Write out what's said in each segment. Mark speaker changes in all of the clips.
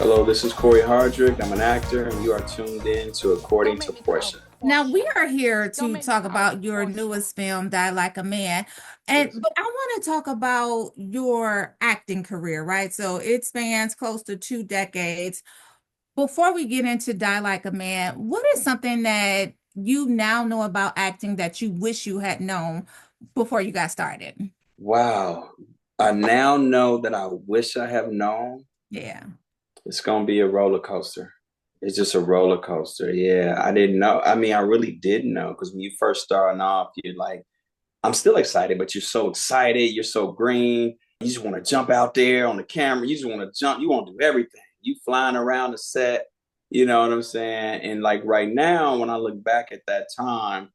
Speaker 1: Hello, this is Cory Hardrict. I'm an actor, and you are tuned in to According to Portia.
Speaker 2: Now we are here to talk about your newest film, Die Like a Man. And
Speaker 1: Yes.
Speaker 2: but I want to talk about your acting career, right? So it spans close to 2 decades. Before we get into Die Like a Man, what is something that you now know about acting that you wish you had known before you got started?
Speaker 1: Wow. I now know that I wish I have known.
Speaker 2: Yeah.
Speaker 1: It's going to be a roller coaster. It's just a roller coaster. Yeah, I didn't know. I mean, I really didn't know because when you first starting off, you're like, I'm still excited, but you're so excited. You're so green. You just want to jump out there on the camera. You just want to jump. You want to do everything. You flying around the set. You know what I'm saying? And like right now, when I look back at that time,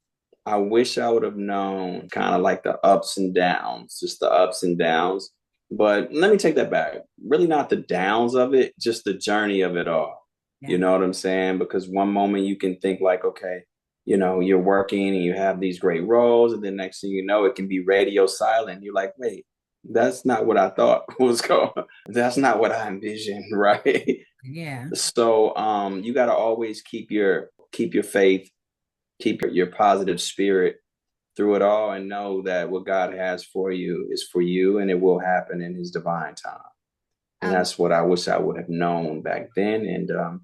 Speaker 1: I wish I would have known kind of like the ups and downs, just the ups and downs. But let me take that back. Really not the downs of it, just the journey of it all. You
Speaker 2: Yeah.
Speaker 1: know what I'm saying? Because one moment you can think like, okay, you're working and you have these great roles, and then next thing you know, it can be radio silent. You're like, wait, that's not what I thought was going. That's not what I envisioned, right?
Speaker 2: Yeah.
Speaker 1: So you got to always keep your faith, keep your positive spirit through it all, and know that what God has for you is for you, and it will happen in His divine time. And
Speaker 2: I
Speaker 1: that's what I wish I would have known back then. And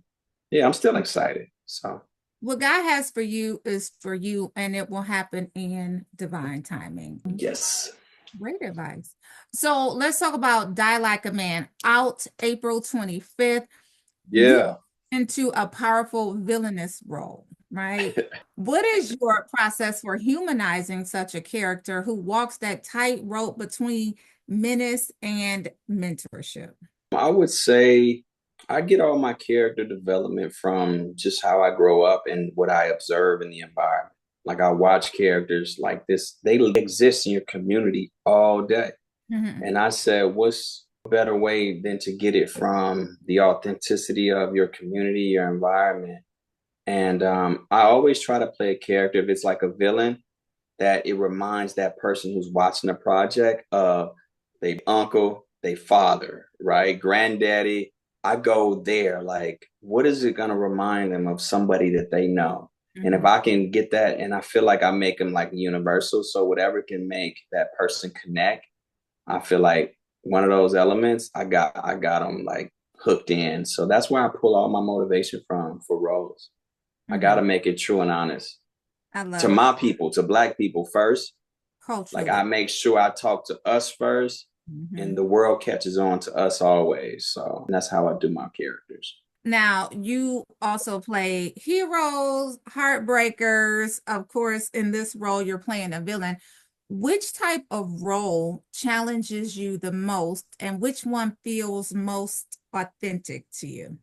Speaker 1: yeah, I'm still excited. So
Speaker 2: What God has for you is for you, and it will happen in divine timing.
Speaker 1: yes,
Speaker 2: Great advice. So let's talk about Die Like a Man, out April 25th. You
Speaker 1: yeah.
Speaker 2: into a powerful villainous role, right? What is your process for humanizing such a character who walks that tightrope between menace and mentorship?
Speaker 1: I would say I get all my character development from just how I grow up and what I observe in the environment. Like I watch characters like this, they exist in your community all day.
Speaker 2: Mhm.
Speaker 1: And I said, what's a better way than to get it from the authenticity of your community, your environment? And I always try to play a character if it's like a villain that it reminds that person who's watching the project of their uncle, their father, right? Granddaddy. I go there, like, what is it going to remind them of somebody that they know? And if
Speaker 2: Mhm.
Speaker 1: I can get that, and I feel like I make them like universal, so whatever can make that person connect, I feel like one of those elements, I got them like hooked in. So that's where I pull all my motivation from for roles. I got to
Speaker 2: Mhm.
Speaker 1: make it true and honest
Speaker 2: I
Speaker 1: to
Speaker 2: love it.
Speaker 1: my people, to Black people first. Like I
Speaker 2: Culturally.
Speaker 1: make sure I talk to us first, and
Speaker 2: Mhm.
Speaker 1: the world catches on to us always. So that's how I do my characters.
Speaker 2: Now, you also play heroes, heartbreakers. Of course, in this role, you're playing a villain. Which type of role challenges you the most, and which one feels most authentic to you?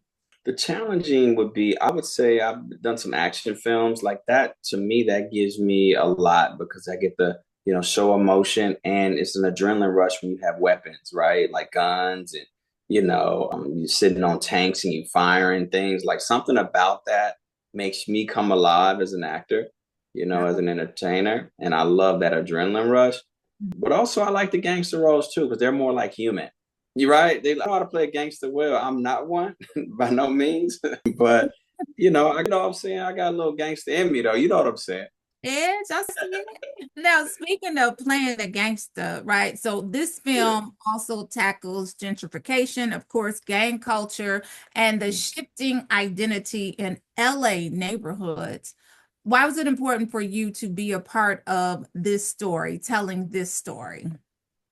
Speaker 1: The challenging would be, I would say I've done some action films like that. To me, that gives me a lot because I get the, show emotion, and it's an adrenaline rush when you have weapons, right? Like guns, and, you're sitting on tanks and you firing things. Like something about that makes me come alive as an actor, as an entertainer. And I love that adrenaline rush. But also I like the gangster roles too, because they're more like human. You're right. They know how to play a gangster well. I'm not one by no means, but I know what I'm saying. I got a little gangster in me though. You know what I'm saying?
Speaker 2: Yes, I see it. Now, speaking of playing the gangster, right? So this
Speaker 1: Yeah.
Speaker 2: film also tackles gentrification, of course, gang culture, and the shifting identity in LA neighborhoods. Why was it important for you to be a part of this story, telling this story?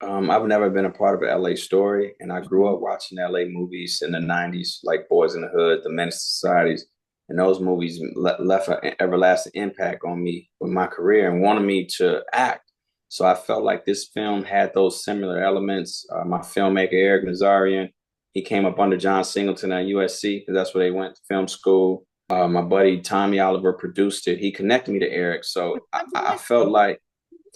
Speaker 1: I've never been a part of an LA story, and I grew up watching LA movies in the '90s, like Boys in the Hood, The Menace to Societies, and those movies left an everlasting impact on me with my career and wanted me to act. So I felt like this film had those similar elements. My filmmaker Eric Nazarian, he came up under John Singleton at USC because that's where they went to film school. My buddy Tommy Oliver produced it. He connected me to Eric, so I felt like,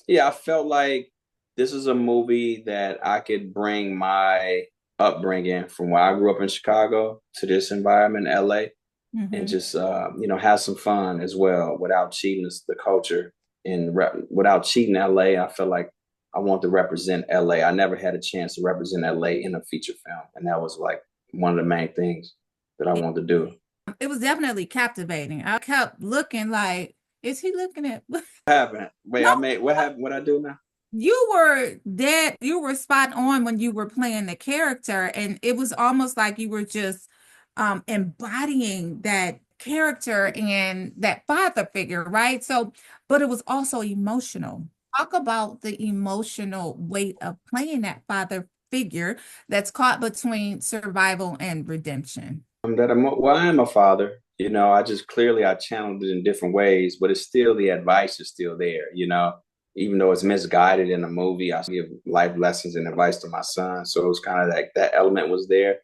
Speaker 1: yeah, I felt like this is a movie that I could bring my upbringing from where I grew up in Chicago to this environment in LA, and
Speaker 2: Mhm.
Speaker 1: just have some fun as well without cheating the culture and without cheating LA. I feel like I want to represent LA. I never had a chance to represent LA in a feature film, and that was like one of the main things. that I wanted to do.
Speaker 2: It was definitely captivating. I kept looking like, is he looking at?
Speaker 1: What happened? Wait,
Speaker 2: No,
Speaker 1: I made what happened? What I do now?
Speaker 2: you were dead. You were spot on when you were playing the character, and it was almost like you were just embodying that character and that father figure, right? So, but it was also emotional. Talk about the emotional weight of playing that father figure that's caught between survival and redemption.
Speaker 1: Well, I am a father. I just clearly I channeled it in different ways, but it's still the advice is still there. Even though it's misguided in the movie, I give life lessons and advice to my son. So it was kind of like that element was there.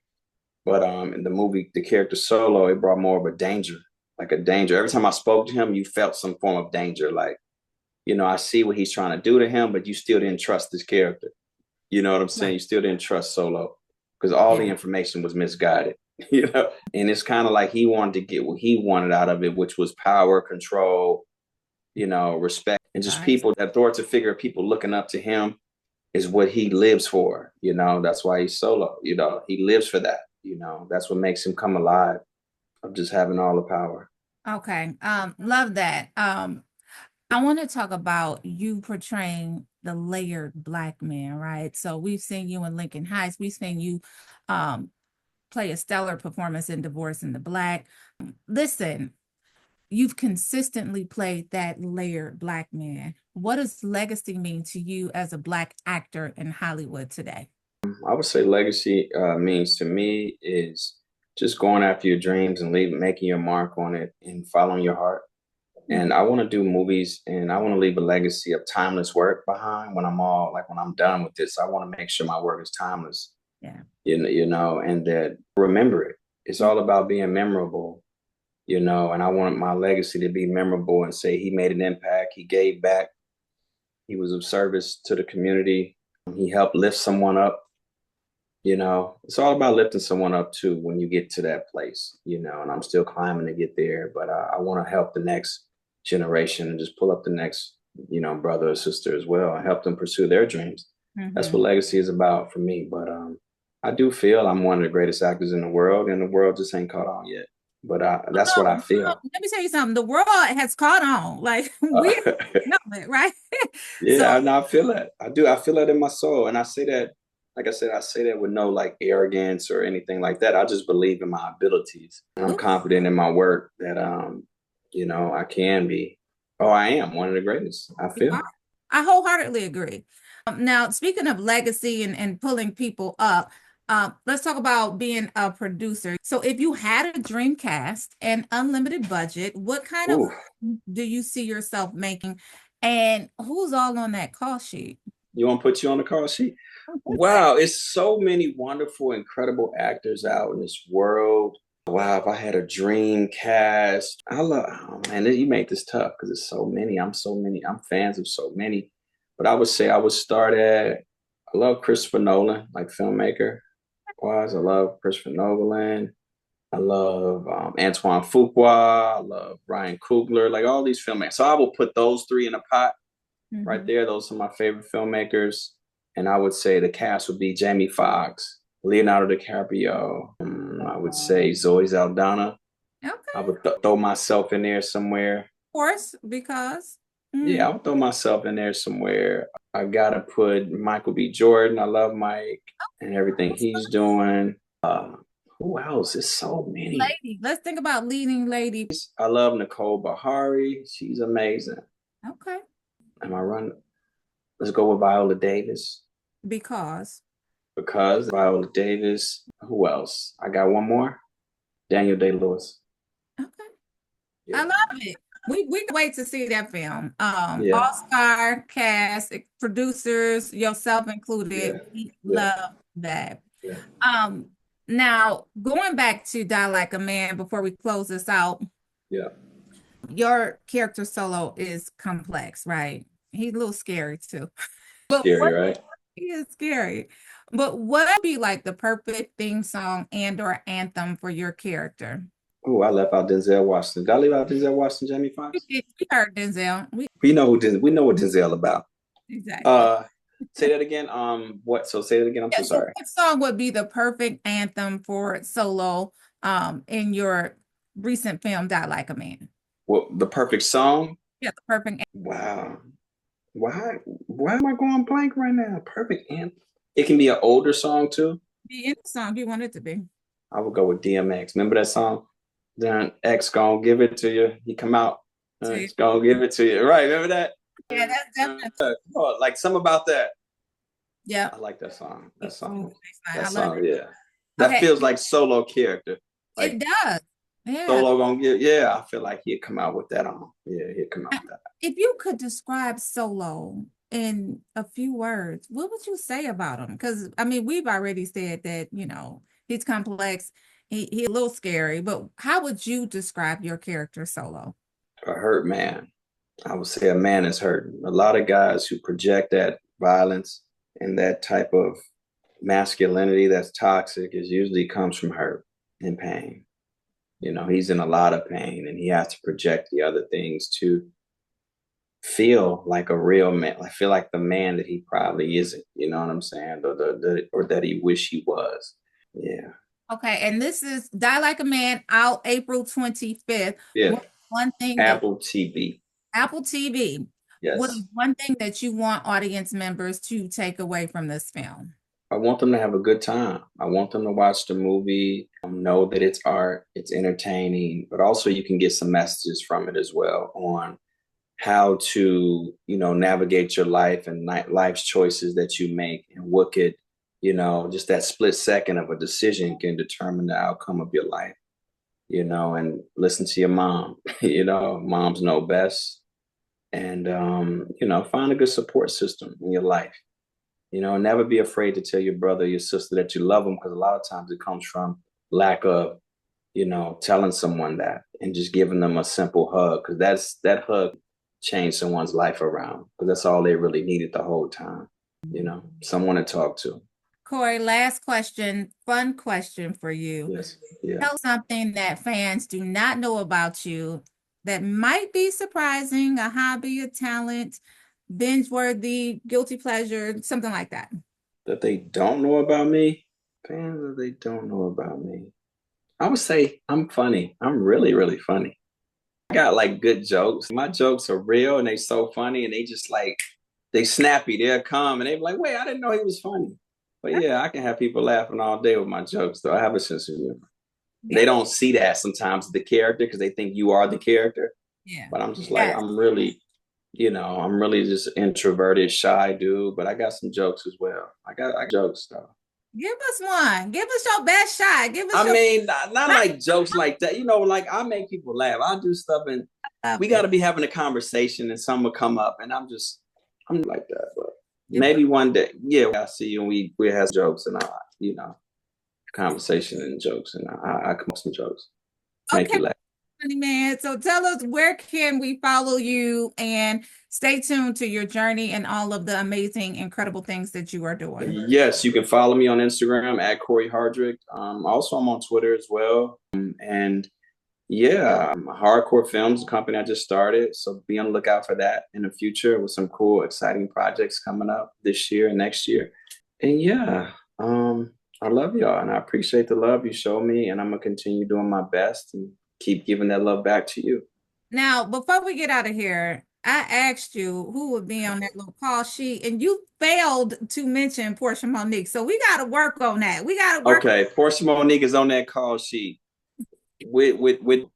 Speaker 1: But in the movie, the character Solo, it brought more of a danger, like a danger. Every time I spoke to him, you felt some form of danger. Like, I see what he's trying to do to him, but you still didn't trust this character. You know what I'm saying?
Speaker 2: Right.
Speaker 1: You still didn't trust Solo because all the
Speaker 2: Yeah.
Speaker 1: information was misguided. And it's kind of like he wanted to get what he wanted out of it, which was power, control, respect, and just
Speaker 2: Right.
Speaker 1: people, that authoritative figure, people looking up to him is what he lives for. That's why he's Solo. He lives for that. That's what makes him come alive of just having all the power.
Speaker 2: Okay. Love that. I want to talk about you portraying the layered black man, right? So we've seen you in Lincoln Heights. We've seen you um, play a stellar performance in Divorce in the Black. Listen, you've consistently played that layered black man. What does legacy mean to you as a black actor in Hollywood today?
Speaker 1: I would say legacy means to me is just going after your dreams and making your mark on it and following your heart. And I want to do movies and I want to leave a legacy of timeless work behind when I'm done with this. I want to make sure my work is timeless,
Speaker 2: Yeah.
Speaker 1: and that remember it. It's all about being memorable, and I want my legacy to be memorable and say he made an impact, he gave back, he was of service to the community, he helped lift someone up. It's all about lifting someone up too when you get to that place, and I'm still climbing to get there, but I want to help the next generation and just pull up the next, brother or sister as well and help them pursue their dreams. That's
Speaker 2: Mm-hmm.
Speaker 1: what legacy is about for me. But I do feel I'm one of the greatest actors in the world, and the world just ain't caught on yet. But that's what
Speaker 2: No,
Speaker 1: I
Speaker 2: no,
Speaker 1: feel.
Speaker 2: let me tell you something. The world has caught on. Like we
Speaker 1: Uh,
Speaker 2: know it, right? So
Speaker 1: yeah, I feel that. I do. I feel that in my soul, and I say that, like I said, I say that with no like arrogance or anything like that. I just believe in my abilities, and I'm confident in my work that I can be. Oh, I am one of the greatest. I
Speaker 2: you
Speaker 1: feel.
Speaker 2: are. I wholeheartedly agree. Now, speaking of legacy and pulling people up, let's talk about being a producer. So, if you had a dream cast and unlimited budget, what kind of
Speaker 1: Ooh,
Speaker 2: do you see yourself making? And who's all on that call sheet?
Speaker 1: you want to put you on the call sheet? Wow, it's so many wonderful, incredible actors out in this world. Wow, if I had a dream cast, I love, oh man, you make this tough because it's so many. I'm so many. I'm fans of so many. But I would say I would start at, I love Christopher Nolan, like filmmaker wise. I love Christopher Nolan. I love Antoine Fuqua. I love Ryan Coogler, like all these filmmakers. So I will put those three in a pot right
Speaker 2: Mhm.
Speaker 1: there. Those are my favorite filmmakers. And I would say the cast would be Jamie Foxx, Leonardo DiCaprio. I would say Zoe Saldana.
Speaker 2: Okay,
Speaker 1: I
Speaker 2: of
Speaker 1: would throw myself in there somewhere.
Speaker 2: course, because
Speaker 1: Yeah, I would throw myself in there somewhere. I gotta put Michael B. Jordan. I love Mike and everything he's doing. Who else? There's so many.
Speaker 2: lady. Let's think about leading lady.
Speaker 1: I love Nicole Bahari. She's amazing.
Speaker 2: Okay,
Speaker 1: Am I running? Let's go with Viola Davis.
Speaker 2: because
Speaker 1: Because Viola Davis. Who else? I got one more. Daniel Day Lewis.
Speaker 2: okay. I
Speaker 1: Yeah,
Speaker 2: love it. We can wait to see that film.
Speaker 1: yeah,
Speaker 2: All-star cast, producers, yourself included.
Speaker 1: yeah,
Speaker 2: We
Speaker 1: yeah,
Speaker 2: love that.
Speaker 1: yeah,
Speaker 2: Um, Now going back to Die Like a Man before we close this out,
Speaker 1: yeah.
Speaker 2: your character Solo is complex, right? He's a little scary too. But
Speaker 1: Scary,
Speaker 2: what
Speaker 1: right?
Speaker 2: he is scary. But what would be like the perfect theme song and or anthem for your character?
Speaker 1: Oh, I left out Denzel Washington. Did I leave out Denzel Washington, Jamie Foxx?
Speaker 2: We heard Denzel.
Speaker 1: We know what Denzel about.
Speaker 2: Exactly.
Speaker 1: Uh, say that again. What? So say that again. I'm
Speaker 2: Yeah,
Speaker 1: so
Speaker 2: so
Speaker 1: sorry.
Speaker 2: what song would be the perfect anthem for Solo in your recent film, Die Like a Man?
Speaker 1: Well, the perfect song.
Speaker 2: Yeah, the perfect.
Speaker 1: Wow. Why am I going blank right now? Perfect anthem. It can be an older song too.
Speaker 2: Be any song you want it to be.
Speaker 1: I would go with DMX. Remember that song? Then X gonna give it to you. He come out.
Speaker 2: See?
Speaker 1: It's gonna give it to you. Right? Remember that?
Speaker 2: Yeah, that's definitely.
Speaker 1: Oh, like something about that.
Speaker 2: Yeah.
Speaker 1: I like that song. That
Speaker 2: It's
Speaker 1: song.
Speaker 2: I
Speaker 1: That
Speaker 2: love
Speaker 1: song.
Speaker 2: it.
Speaker 1: Yeah. That
Speaker 2: Okay,
Speaker 1: feels like solo character.
Speaker 2: it
Speaker 1: Like
Speaker 2: does. Yeah.
Speaker 1: solo gonna get. Yeah, I feel like he'd come out with that on. Yeah, he'd come out with that.
Speaker 2: If you could describe Solo in a few words, what would you say about him? Because I mean, we've already said that, he's complex, he a little scary, but how would you describe your character Solo?
Speaker 1: A hurt man. I would say a man is hurting. A lot of guys who project that violence and that type of masculinity that's toxic is usually comes from hurt and pain. He's in a lot of pain and he has to project the other things to feel like a real man. I feel like the man that he probably isn't, you know what I'm saying? Or that he wish he was. Yeah.
Speaker 2: Okay, and this is Die Like a Man out April 25th.
Speaker 1: Yeah.
Speaker 2: What one thing that
Speaker 1: Apple TV.
Speaker 2: Apple TV, what is
Speaker 1: Yes.
Speaker 2: one thing that you want audience members to take away from this film?
Speaker 1: I want them to have a good time. I want them to watch the movie, know that it's art, it's entertaining, but also you can get some messages from it as well on how to, navigate your life and life's choices that you make and what could, just that split second of a decision can determine the outcome of your life, and listen to your mom, moms know best. And, find a good support system in your life. Never be afraid to tell your brother, your sister that you love them, because a lot of times it comes from lack of, telling someone that and just giving them a simple hug, because that hug changed someone's life around, because that's all they really needed the whole time, someone to talk to.
Speaker 2: Cory, last question, fun question for you.
Speaker 1: Yes. Yeah.
Speaker 2: Tell something that fans do not know about you that might be surprising, a hobby, a talent, binge-worthy, guilty pleasure, something like that.
Speaker 1: That they don't know about me, fans that they don't know about me. I would say I'm funny. I'm really, really funny. I got like good jokes. My jokes are real and they so funny and they just like they snappy. They'll come and they be like, wait, I didn't know he was funny. But yeah, I can have people laughing all day with my jokes, though. I have a sense of humor. They
Speaker 2: Give us,
Speaker 1: don't see that sometimes the character because they think you are the character.
Speaker 2: yeah.
Speaker 1: But I'm just like,
Speaker 2: Yes.
Speaker 1: I'm really just introverted, shy dude. But I got some jokes as well. I got jokes though.
Speaker 2: Give us one. Give us your best shot. Give us
Speaker 1: I
Speaker 2: your
Speaker 1: mean, not like jokes like that. Like I make people laugh. I do stuff and
Speaker 2: love
Speaker 1: we got
Speaker 2: it.
Speaker 1: to be having a conversation and someone will come up and I'm like that. But
Speaker 2: Give
Speaker 1: maybe one day, yeah, I see you and we have jokes and conversation and jokes and I come up with some jokes, make
Speaker 2: Okay,
Speaker 1: you laugh.
Speaker 2: Honey Man. So tell us, where can we follow you, and stay tuned to your journey and all of the amazing, incredible things that you are doing.
Speaker 1: Yes, you can follow me on Instagram at Cory Hardrict. Also, I'm on Twitter as well. And yeah, Hardcore Films, a company I just started. So be on the lookout for that in the future with some cool, exciting projects coming up this year and next year. And yeah, I love y'all and I appreciate the love you show me. And I'm going to continue doing my best and keep giving that love back to you.
Speaker 2: Now, before we get out of here, I asked you who would be on that little call sheet, and you failed to mention Portia Monique. So we got to work on that. We got to work.
Speaker 1: Okay, Portia Monique is on that call sheet. With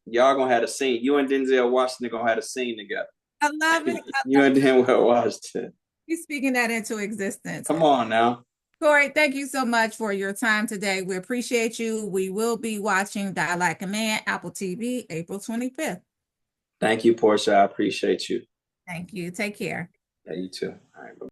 Speaker 1: y'all gonna have a scene. You and Denzel Washington gonna have a scene together.
Speaker 2: I love it.
Speaker 1: You and Denzel Washington.
Speaker 2: He's speaking that into existence.
Speaker 1: Come on now.
Speaker 2: Cory, thank you so much for your time today. We appreciate you. We will be watching Die Like a Man, Apple TV, April 25th.
Speaker 1: Thank you, Portia. I appreciate you.
Speaker 2: Thank you. Take care.
Speaker 1: Yeah, you too. All right. Bye.